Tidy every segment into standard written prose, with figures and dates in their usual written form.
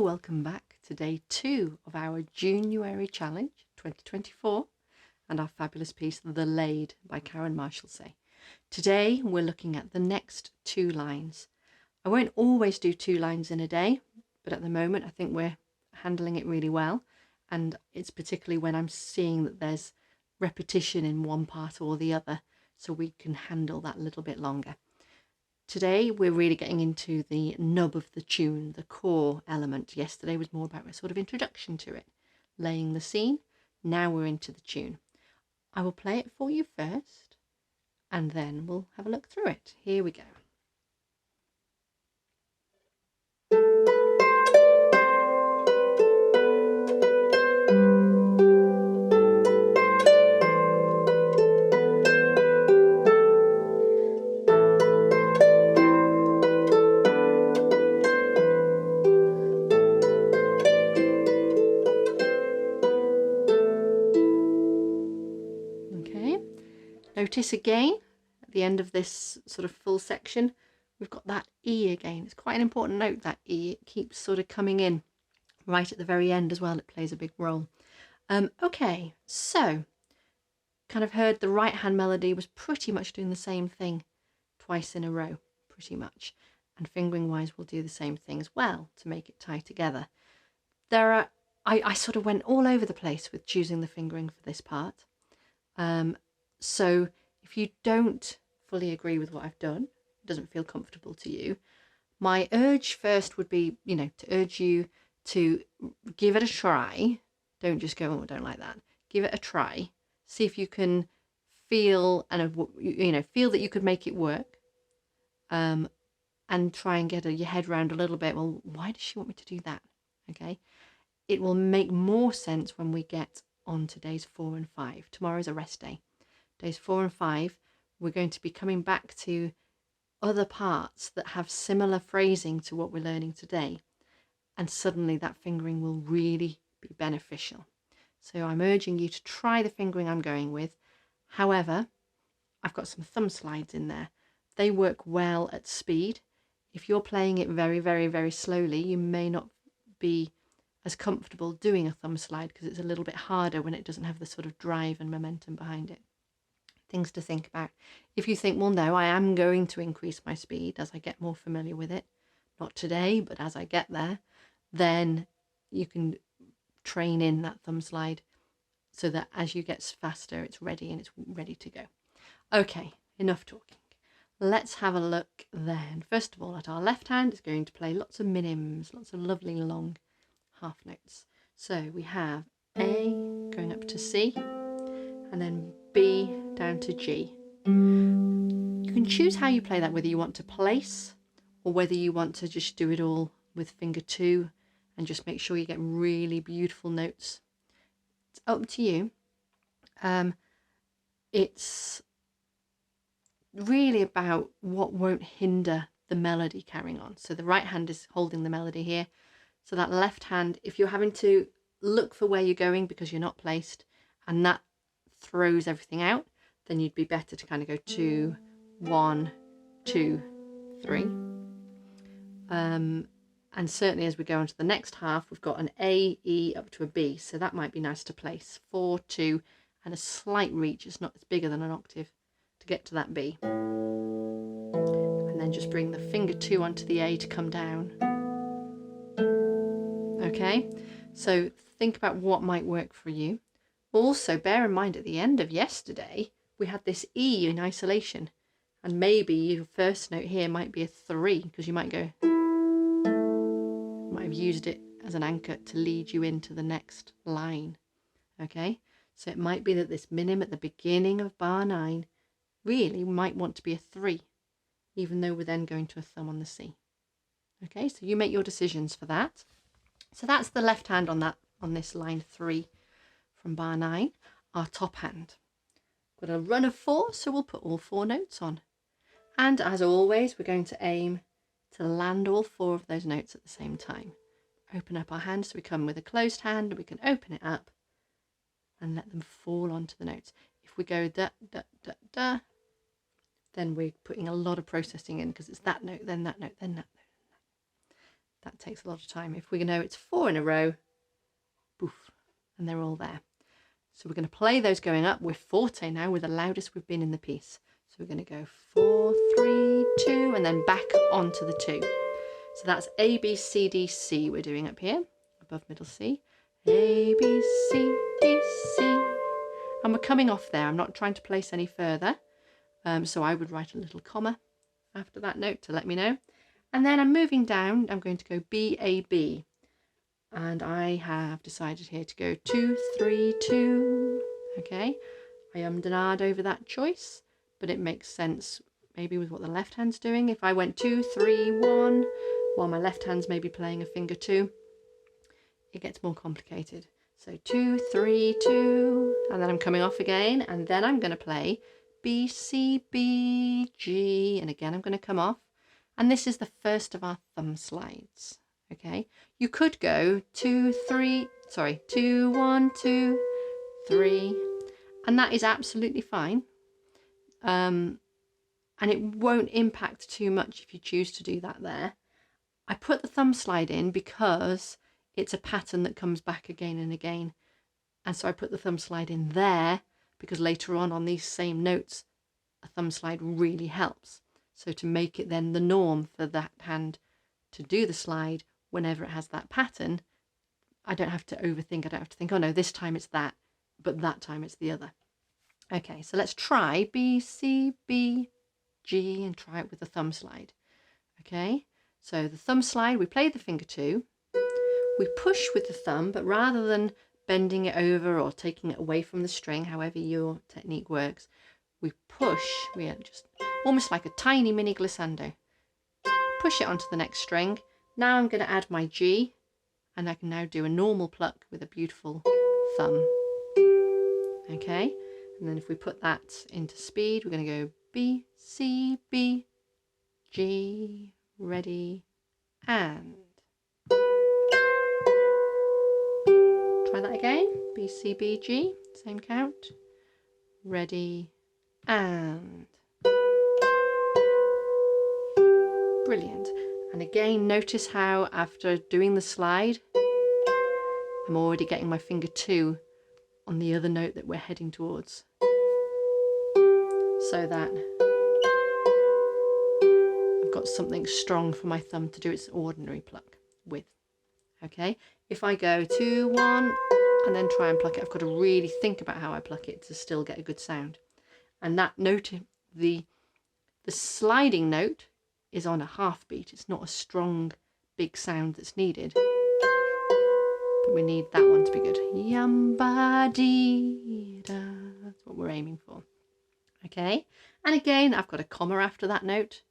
welcome back to day 2 of our JuNEWary challenge 2024 and our fabulous piece The Laid by Karen Marshall-Say. Today we're looking at the next 2 lines. I won't always do 2 lines in a day, but at the moment I think we're handling it really well, and it's particularly when I'm seeing that there's repetition in one part or the other, so we can handle that a little bit longer. Today we're really getting into the nub of the tune, the core element. Yesterday was more about a sort of introduction to it, laying the scene. Now we're into the tune. I will play it for you first and then we'll have a look through it. Here we go. Notice again, at the end of this sort of full section, we've got that E again. It's quite an important note, that E. It keeps sort of coming in right at the very end as well. It plays a big role. Okay, so kind of heard the right hand melody was pretty much doing the same thing twice in a row, pretty much. And fingering wise, we'll do the same thing as well to make it tie together. I sort of went all over the place with choosing the fingering for this part. So if you don't fully agree with what I've done, it doesn't feel comfortable to you, my urge first would be, to urge you to give it a try. Don't just go, oh, I don't like that. Give it a try. See if you can feel feel that you could make it work. And try and get your head around a little bit. Well, why does she want me to do that? Okay. It will make more sense when we get on to days 4 and 5. Tomorrow's a rest day. Days 4 and 5, we're going to be coming back to other parts that have similar phrasing to what we're learning today. And suddenly that fingering will really be beneficial. So I'm urging you to try the fingering I'm going with. However, I've got some thumb slides in there. They work well at speed. If you're playing it very, very, very slowly, you may not be as comfortable doing a thumb slide because it's a little bit harder when it doesn't have the sort of drive and momentum behind it. Things to think about. If you think, well, no, I am going to increase my speed as I get more familiar with it, not today, but as I get there, then you can train in that thumb slide so that as you get faster, it's ready and it's ready to go. Okay, enough talking. Let's have a look then. First of all, at our left hand is going to play lots of minims, lots of lovely long half notes. So we have A going up to C, and then B down to G. You can choose how you play that, whether you want to place or whether you want to just do it all with finger 2 and just make sure you get really beautiful notes. It's up to you. It's really about what won't hinder the melody carrying on. So the right hand is holding the melody here. So that left hand, if you're having to look for where you're going because you're not placed and that throws everything out, then you'd be better to kind of go 2, 1, 2, 3. And certainly as we go on to the next half, we've got an A, E up to a B. So that might be nice to place 4, 2 and a slight reach. It's bigger than an octave to get to that B. And then just bring the finger 2 onto the A to come down. Okay, so think about what might work for you. Also, bear in mind at the end of yesterday, we had this E in isolation. And maybe your first note here might be a 3, because you might have used it as an anchor to lead you into the next line. Okay, so it might be that this minim at the beginning of bar 9 really might want to be a 3, even though we're then going to a thumb on the C. Okay, so you make your decisions for that. So that's the left hand on this line 3 from bar 9, our top hand. Got a run of 4, so we'll put all 4 notes on. And as always, we're going to aim to land all 4 of those notes at the same time. Open up our hand, so we come with a closed hand, and we can open it up and let them fall onto the notes. If we go da, da, da, da, then we're putting a lot of processing in because it's that note, then that note, then that note. that takes a lot of time. If we know it's 4 in a row, boof, and they're all there. So we're going to play those going up. We're forte now, we're the loudest we've been in the piece. So we're going to go 4, 3, 2, and then back onto the 2. So that's A, B, C, D, C we're doing up here, above middle C. A, B, C, D, C. And we're coming off there. I'm not trying to place any further. So I would write a little comma after that note to let me know. And then I'm moving down. I'm going to go B, A, B. And I have decided here to go 2, 3, 2. Okay. I ummed and ahed over that choice, but it makes sense maybe with what the left hand's doing. If I went 2, 3, 1, while my left hand's maybe playing a finger 2, it gets more complicated. So 2, 3, 2, and then I'm coming off again, and then I'm going to play B, C, B, G, and again I'm going to come off. And this is the first of our thumb slides. Okay, you could go 2, 1, 2, 3, and that is absolutely fine. And it won't impact too much if you choose to do that there. I put the thumb slide in because it's a pattern that comes back again and again. And so I put the thumb slide in there because later on these same notes, a thumb slide really helps. So to make it then the norm for that hand to do the slide whenever it has that pattern, I don't have to overthink. I don't have to think, oh no, this time it's that, but that time it's the other. Okay, so let's try B, C, B, G, and try it with the thumb slide. Okay, so the thumb slide, we play the finger 2, we push with the thumb, but rather than bending it over or taking it away from the string, however your technique works, we push, we are just almost like a tiny mini glissando. Push it onto the next string. Now I'm going to add my G, and I can now do a normal pluck with a beautiful thumb. Okay, and then if we put that into speed, we're going to go B, C, B, G, ready, and try that again. B, C, B, G, same count, ready, and brilliant. And again, notice how after doing the slide, I'm already getting my finger 2 on the other note that we're heading towards, so that I've got something strong for my thumb to do its ordinary pluck with. Okay, if I go 2, 1, and then try and pluck it, I've got to really think about how I pluck it to still get a good sound. And that note, the sliding note, is on a half beat. It's not a strong big sound that's needed, but we need that one to be good. Yamba dee da, that's what we're aiming for. Okay, and again I've got a comma after that note.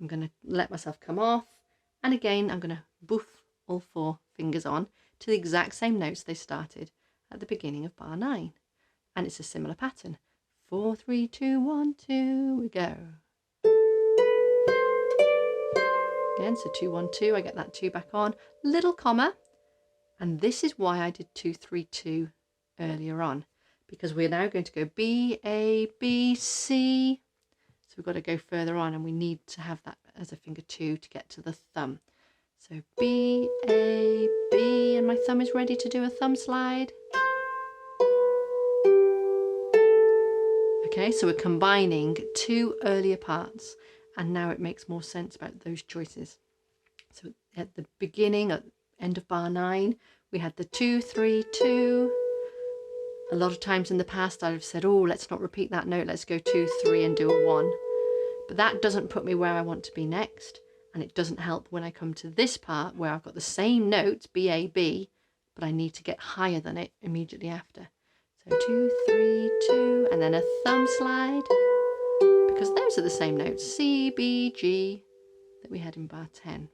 I'm going to let myself come off, and again I'm going to boof all 4 fingers on to the exact same notes they started at the beginning of bar 9, and it's a similar pattern. 4, 3, 2, 1, 2, we go. Again, so 2, 1, 2, I get that 2 back on, little comma, and this is why I did 2, 3, 2 earlier on, because we're now going to go B, A, B, C, so we've got to go further on, and we need to have that as a finger 2 to get to the thumb. So B, A, B, and my thumb is ready to do a thumb slide. Okay, so we're combining 2 earlier parts, and now it makes more sense about those choices. So at the beginning, at the end of bar 9, we had the 2, 3, 2. A lot of times in the past I'd have said, oh, let's not repeat that note, let's go 2, 3 and do a 1. But that doesn't put me where I want to be next, and it doesn't help when I come to this part where I've got the same note, B, A, B, but I need to get higher than it immediately after. So 2, 3, 2, and then a thumb slide, because those are the same notes, C, B, G, that we had in bar 10.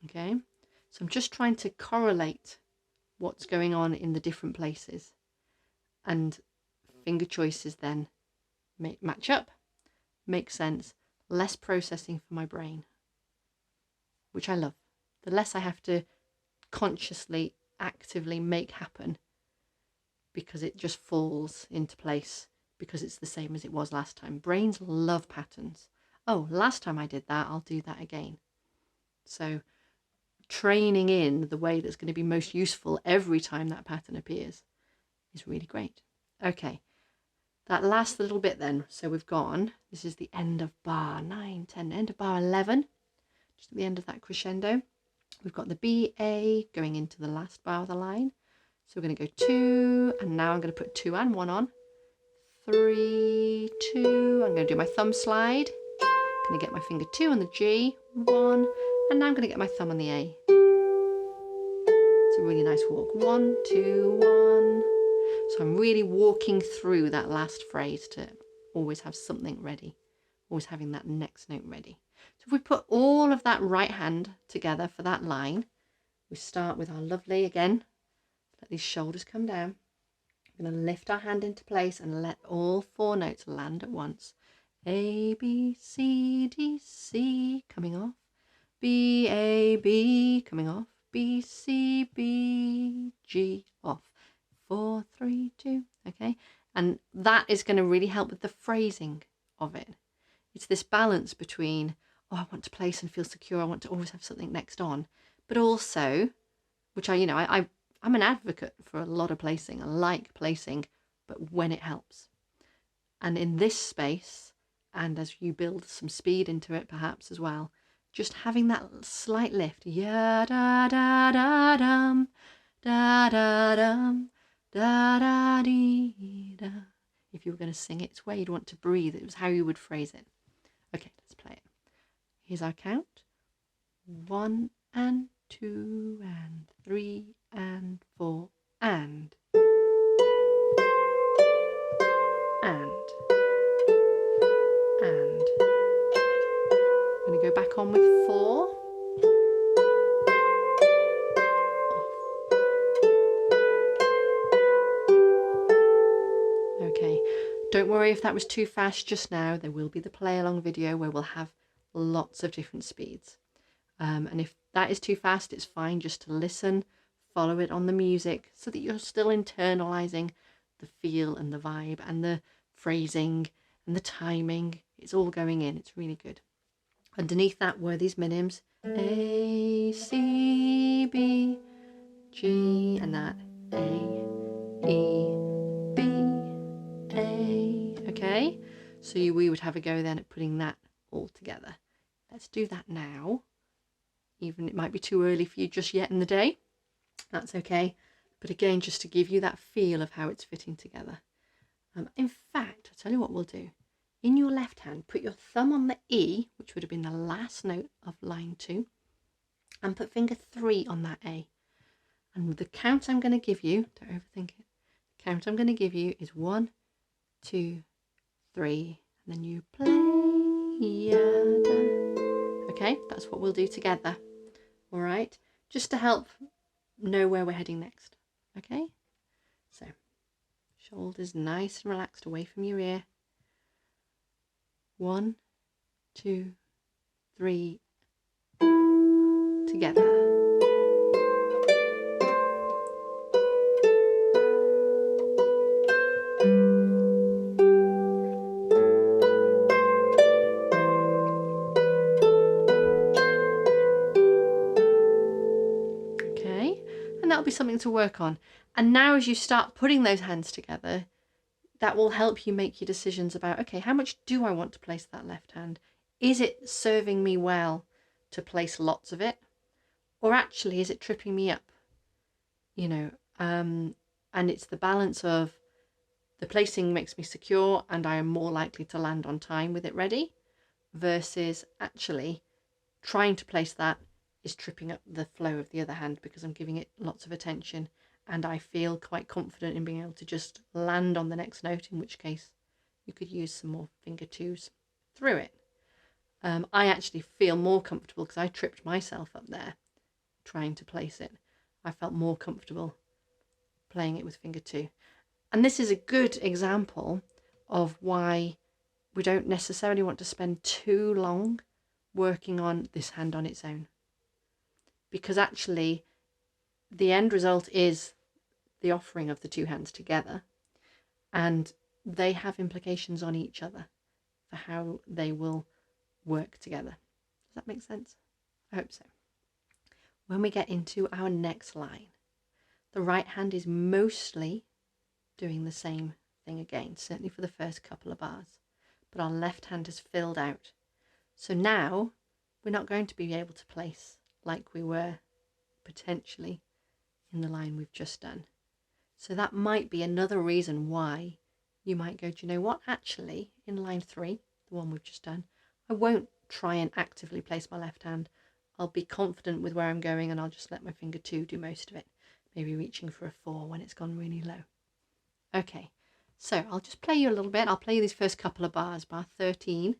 Okay, so I'm just trying to correlate what's going on in the different places, and finger choices then match up, make sense, less processing for my brain, which I love. The less I have to consciously, actively make happen, because it just falls into place, because it's the same as it was last time. Brains love patterns. Oh, last time I did that, I'll do that again. So training in the way that's going to be most useful every time that pattern appears is really great. Okay, that last little bit then, so we've gone, this is the end of bar 9, 10, end of bar 11, just at the end of that crescendo. We've got the B, A going into the last bar of the line. So we're going to go 2, and now I'm going to put 2 and 1 on. 3, 2, I'm going to do my thumb slide. I'm going to get my finger 2 on the G, 1, and now I'm going to get my thumb on the A. It's a really nice walk. 1, 2, 1. So I'm really walking through that last phrase to always have something ready, always having that next note ready. So if we put all of that right hand together for that line, we start with our lovely, again, let these shoulders come down. We're going to lift our hand into place and let all 4 notes land at once. A, B, C, D, C, coming off. B, A, B, coming off. B, C, B, G, off. 4, 3, 2, okay? And that is going to really help with the phrasing of it. It's this balance between, oh, I want to place and feel secure, I want to always have something next on, but also, which I'm an advocate for a lot of placing. I like placing, but when it helps. And in this space, and as you build some speed into it perhaps as well, just having that slight lift, ya da da da dum, da da dum, da da dee da. If you were going to sing it, it's where you'd want to breathe. It was how you would phrase it. Okay, let's play it. Here's our count. 1 and 2 and 3 and 4 and I'm going to go back on with 4. Okay, don't worry if that was too fast just now. There will be the play along video where we'll have lots of different speeds. And if that is too fast, it's fine just to listen, follow it on the music so that you're still internalizing the feel and the vibe and the phrasing and the timing. It's all going in. It's really good. Underneath that were these minims. A, C, B, G, and that A, E, B, A. Okay, so we would have a go then at putting that all together. Let's do that now. Even it might be too early for you just yet in the day. That's okay. But again, just to give you that feel of how it's fitting together. In fact, I'll tell you what we'll do. In your left hand, put your thumb on the E, which would have been the last note of line 2, and put finger 3 on that A. And the count I'm going to give you, don't overthink it, the count I'm going to give you is 1, 2, 3, and then you play. Okay, that's what we'll do together. All right, just to help know where we're heading next. Okay, so shoulders nice and relaxed away from your ear. 1, 2, 3, together. That'll be something to work on. And now as you start putting those hands together, that will help you make your decisions about, okay, how much do I want to place that left hand? Is it serving me well to place lots of it? Or actually, is it tripping me up? You know, and it's the balance of the placing makes me secure and I am more likely to land on time with it ready, versus actually trying to place that is tripping up the flow of the other hand because I'm giving it lots of attention and I feel quite confident in being able to just land on the next note, in which case you could use some more finger 2s through it. I actually feel more comfortable because I tripped myself up there trying to place it. I felt more comfortable playing it with finger 2. And this is a good example of why we don't necessarily want to spend too long working on this hand on its own. Because actually the end result is the offering of the 2 hands together, and they have implications on each other for how they will work together. Does that make sense? I hope so. when we get into our next line, the right hand is mostly doing the same thing again, certainly for the first couple of bars, but our left hand has filled out. So now we're not going to be able to place like we were potentially in the line we've just done. So that might be another reason why you might go, do you know what, actually in line 3, the one we've just done, I won't try and actively place my left hand. I'll be confident with where I'm going and I'll just let my finger 2 do most of it, maybe reaching for a 4 when it's gone really low. Okay, so I'll just play you a little bit. I'll play you these first couple of bars, bar 13.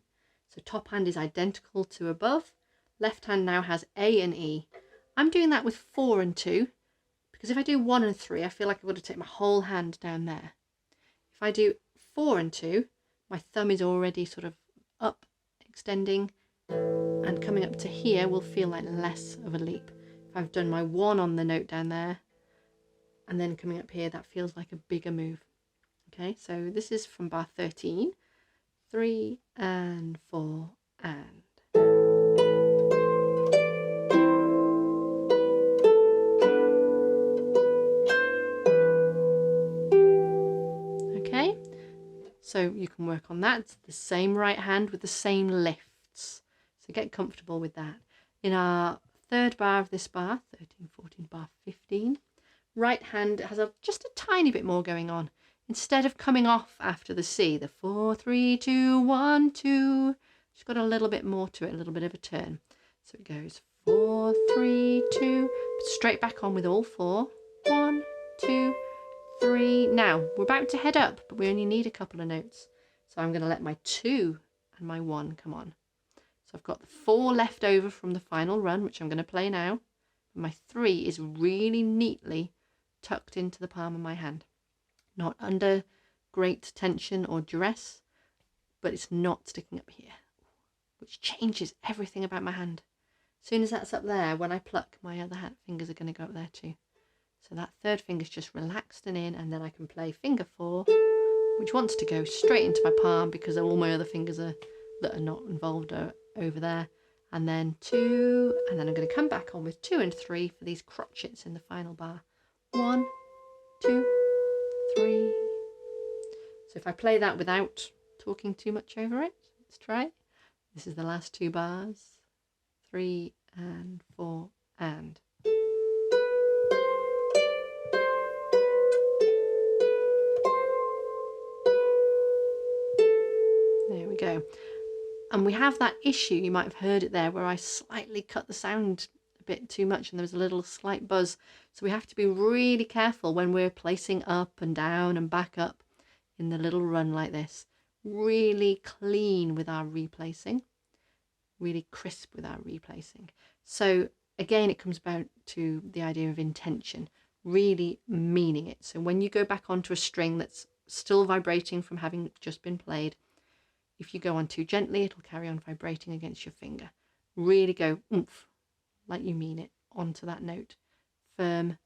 So top hand is identical to above. Left hand now has A and E. I'm doing that with 4 and 2, because if I do 1 and 3, I feel like I've got to take my whole hand down there. If I do 4 and 2, my thumb is already sort of up, extending, and coming up to here will feel like less of a leap. If I've done my 1 on the note down there, and then coming up here, that feels like a bigger move. Okay, so this is from bar 13, 3 and 4 and. Okay, so you can work on that. It's the same right hand with the same lifts. So get comfortable with that. In our third bar of this bar, 13, 14, bar 15, right hand has just a tiny bit more going on. Instead of coming off after the C, the 4, 3, 2, 1, 2, she's got a little bit more to it, a little bit of a turn. So it goes 4, 3, 2, straight back on with all 4. 1, 2, 3. Now we're about to head up, but we only need a couple of notes. So I'm going to let my 2 and my 1 come on. So I've got the 4 left over from the final run, which I'm going to play now. And my 3 is really neatly tucked into the palm of my hand. Not under great tension or duress, but it's not sticking up here, which changes everything about my hand. As soon as that's up there, when I pluck, my other fingers are going to go up there too. So that third finger's just relaxed and in, and then I can play finger 4, which wants to go straight into my palm because all my other fingers that are not involved are over there. And then 2, and then I'm going to come back on with 2 and 3 for these crotchets in the final bar. 1, 2, 3. So if I play that without talking too much over it, let's try. This is the last 2 bars. 3 and 4 and. There we go. And we have that issue, you might have heard it there, where I slightly cut the sound a bit too much and there was a little slight buzz. So we have to be really careful when we're placing up and down and back up in the little run like this. Really clean with our replacing, really crisp with our replacing. So again, it comes back to the idea of intention, really meaning it. So when you go back onto a string that's still vibrating from having just been played, if you go on too gently, it'll carry on vibrating against your finger. Really go oomph, like you mean it, onto that note. Firm,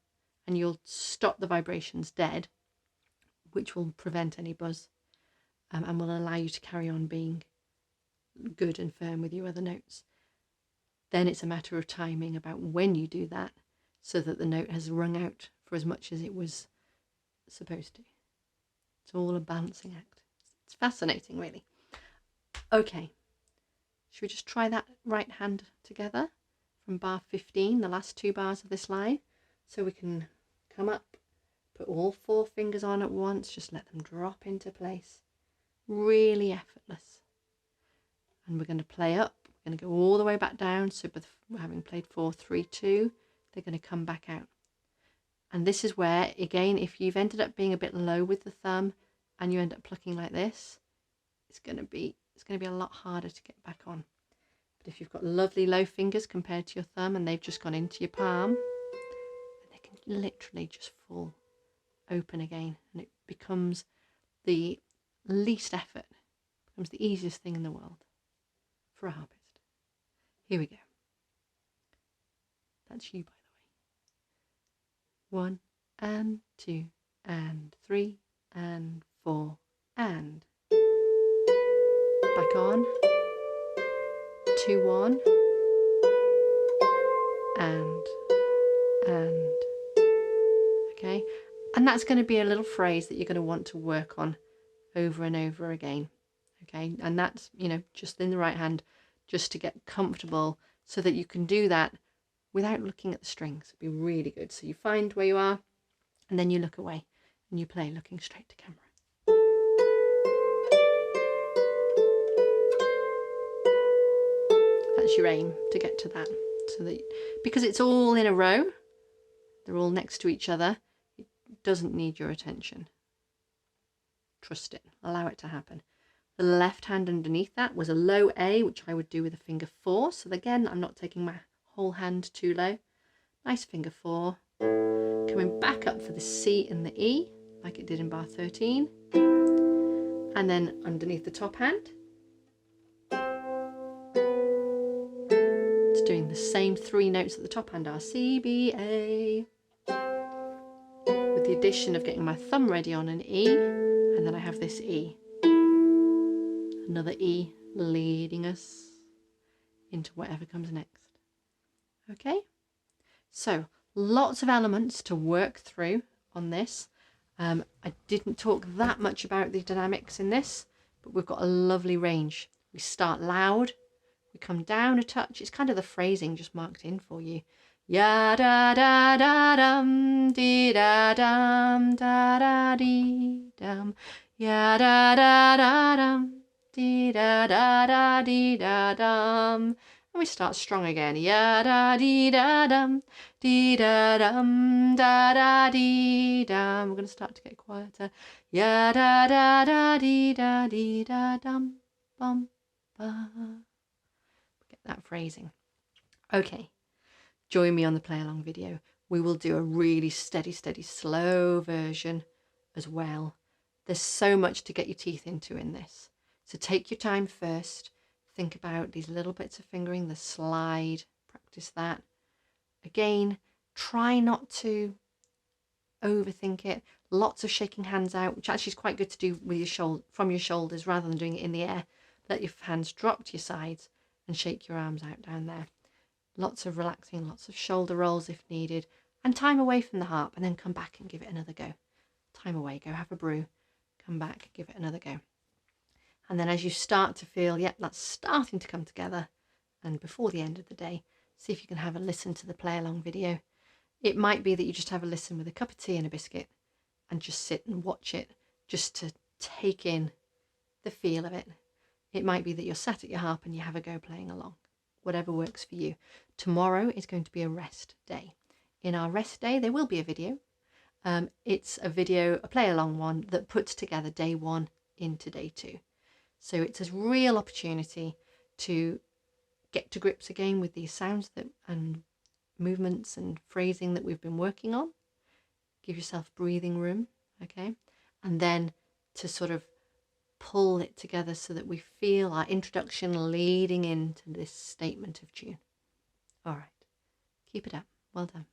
and you'll stop the vibrations dead, which will prevent any buzz, and will allow you to carry on being good and firm with your other notes. Then it's a matter of timing about when you do that so that the note has rung out for as much as it was supposed to. It's all a balancing act. It's fascinating, really. Okay, should we just try that right hand together from bar 15, the last 2 bars of this line? So we can come up, put all 4 fingers on at once, just let them drop into place. Really effortless. And we're going to play up, we're going to go all the way back down, so having played 4, 3, 2, they're going to come back out. And this is where, again, if you've ended up being a bit low with the thumb and you end up plucking like this, it's going to be a lot harder to get back on. But if you've got lovely low fingers compared to your thumb and they've just gone into your palm, they can literally just fall open again, and it becomes the least effort, becomes the easiest thing in the world for a harpist. Here we go. That's you, by the way. 1 and 2 and 3 and 4 and. Back on, 2, 1, and and, okay, and that's going to be a little phrase that you're going to want to work on over and over again, okay, and that's, you know, just in the right hand, just to get comfortable so that you can do that without looking at the strings. It'd be really good. So you find where you are and then you look away and you play looking straight to camera. That's your aim, to get to that, so that, because it's all in a row, they're all next to each other, it doesn't need your attention. Trust it, allow it to happen. The left hand underneath that was a low A, which I would do with a finger 4. So again, I'm not taking my whole hand too low. Nice finger 4. Coming back up for the C and the E, like it did in bar 13. And then underneath the top hand, it's doing the same 3 notes at the top hand are C, B, A. With the addition of getting my thumb ready on an E, and then I have this E. Another E leading us into whatever comes next. Okay, so lots of elements to work through on this. I didn't talk that much about the dynamics in this, but we've got a lovely range. We start loud, we come down a touch. It's kind of the phrasing just marked in for you. Ya da da da dum, dee da dum, da da dee dum, ya da da da dum. Dee da da da dee da dum, and we start strong again. Ya da dee da dum, dee da dum, da da dee dum. We're going to start to get quieter. Ya da da da dee da dum, bum ba. Get that phrasing. Okay, join me on the play along video. We will do a really steady, slow version as well. There's so much to get your teeth into in this. So take your time first, think about these little bits of fingering, the slide, practice that. Again, try not to overthink it. Lots of shaking hands out, which actually is quite good to do with your from your shoulders rather than doing it in the air. Let your hands drop to your sides and shake your arms out down there. Lots of relaxing, lots of shoulder rolls if needed, and time away from the harp, and then come back and give it another go. Time away, go have a brew, come back, give it another go. And then as you start to feel, yep, that's starting to come together, and before the end of the day, see if you can have a listen to the play along video. It might be that you just have a listen with a cup of tea and a biscuit and just sit and watch it, just to take in the feel of it. It might be that you're sat at your harp and you have a go playing along. Whatever works for you. Tomorrow is going to be a rest day. In our rest day, there will be a video. It's a video, a play along one that puts together day 1 into day 2. So it's a real opportunity to get to grips again with these sounds and movements and phrasing that we've been working on. Give yourself breathing room, okay? And then to sort of pull it together so that we feel our introduction leading into this statement of tune. All right, keep it up. Well done.